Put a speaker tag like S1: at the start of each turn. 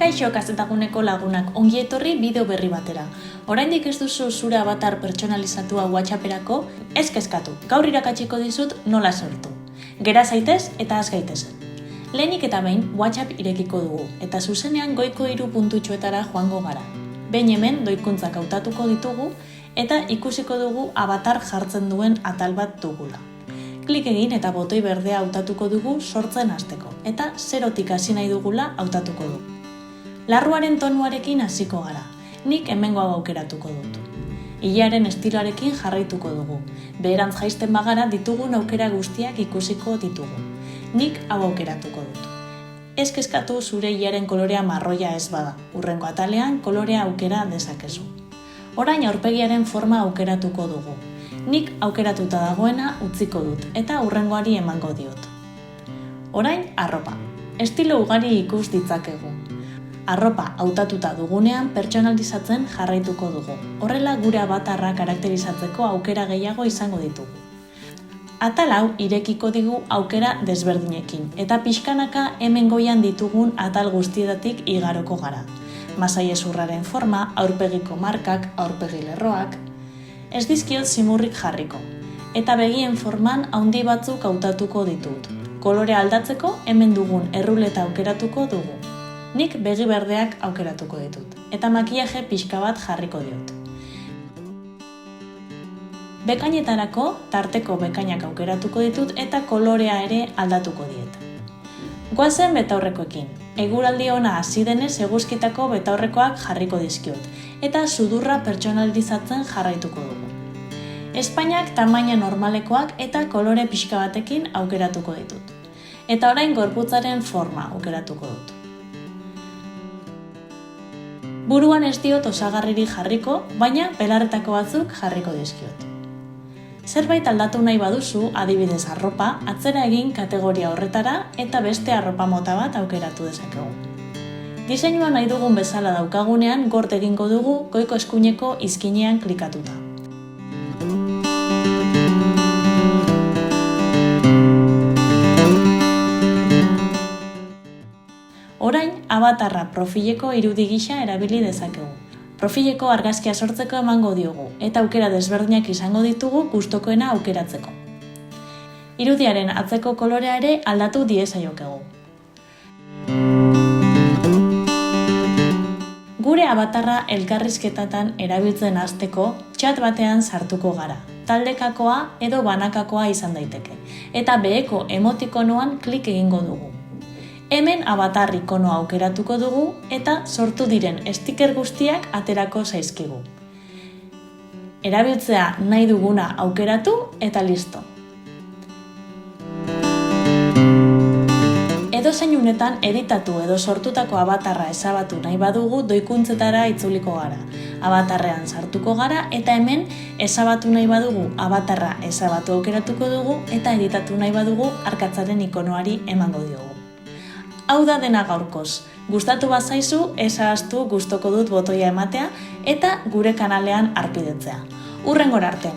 S1: Kaixo kazetaguneko lagunak, ongi etorri bideo berri batera. Oraindik ez duzu zure avatar pertsonalizatua WhatsApperako, ez kezkatu. Gaur irakatsiko dizut nola sortu. Gera zaitez eta has gaitezen. Lehenik eta behin WhatsApp irekiko dugu eta zuzenean goiko 3 puntutxoetara joango gara. Behin hemen doikuntzak hautatuko ditugu eta ikusiko dugu avatar jartzen duen atal bat dugula. Klik egin eta botoi berdea hautatuko dugu sortzen hasteko eta 0tik hasi nahi dugula hautatuko dugu. Larruaren tonuarekin hasiko gara. Nik hemengo hau aukeratuko dut. Ilearen estiloarekin jarraituko dugu. Beherantz jaisten bagara ditugun aukera guztiak ikusiko ditugu. Nik hau aukeratuko dut. Ez kezkatu zure ilearen kolorea marroia ez bada. Hurrengo atalean kolorea aukera dezakezu. Orain aurpegiaren forma aukeratuko dugu. Nik aukeratuta dagoena utziko dut eta hurrengoari emango diot. Orain arropa. Estilo ugari ikus ditzakegu. Arropa hautatuta dugunean pertsonalizatzen jarraituko dugu. Horrela gure avatarra karakterizatzeko aukera gehiago izango ditugu. Atal hau irekiko digu aukera desberdinekin eta pixkanaka hemen goian ditugun atal guztietatik igaroko gara. Masailezurraren forma, aurpegiko markak, aurpegi lerroak. Ez dizkiot zimurrik jarriko. Eta begien forman handi batzuk hautatuko ditut. Kolore aldatzeko hemen dugun erruleta aukeratuko dugu. Nik begi berdeak aukeratuko ditut, eta makillaje pixka bat jarriko diot. Bekainetarako tarteko bekainak aukeratuko ditut eta kolorea ere aldatuko diet. Goazen betaurrekoekin. Eguraldi ona hasi denez eguzkitako betaurrekoak jarriko dizkiot, eta sudurra pertsonalizatzen jarraituko dugu. Espainak tamaina normalekoak eta kolore pixka batekin aukeratuko ditut. Eta orain gorputzaren forma aukeratuko dut. Buruan ez diot osagarririk jarriko, baina belarretako batzuk jarriko dizkiot. Zerbait aldatu nahi baduzu, adibidez arropa, atzera egin kategoria horretara eta beste arropa mota bat aukeratu dezakegu. Diseinua nahi dugun bezala daukagunean gort egingo dugu goiko eskuineko izkinean klikatuta. Orain, avatarra profileko irudi gisa erabili dezakegu. Profileko argazkia sortzeko emango diogu, eta aukera desberdinak izango ditugu gustokoena aukeratzeko. Irudiaren atzeko kolorea ere aldatu diezaiokegu. Gure avatarra elkarrizketatan erabiltzen hasteko chat batean sartuko gara. Taldekakoa edo banakakoa izan daiteke, eta beheko emotikonoan klik egingo dugu. Hemen avatar ikonoa aukeratuko dugu eta sortu diren sticker guztiak aterako zaizkigu. Erabiltzea nahi duguna aukeratu eta listo. Edozein unetan editatu edo sortutako avatarra ezabatu nahi badugu doikuntzetara itzuliko gara. Avatarrean sartuko gara eta hemen ezabatu nahi badugu avatarra ezabatu aukeratuko dugu eta editatu nahi badugu arkatzaren ikonoari emango diogu. Hau da dena gaurkoz. Gustatu bazaizu, ez ahaztu gustoko dut botoia ematea eta gure kanalean harpidetzea. Hurrengora arte!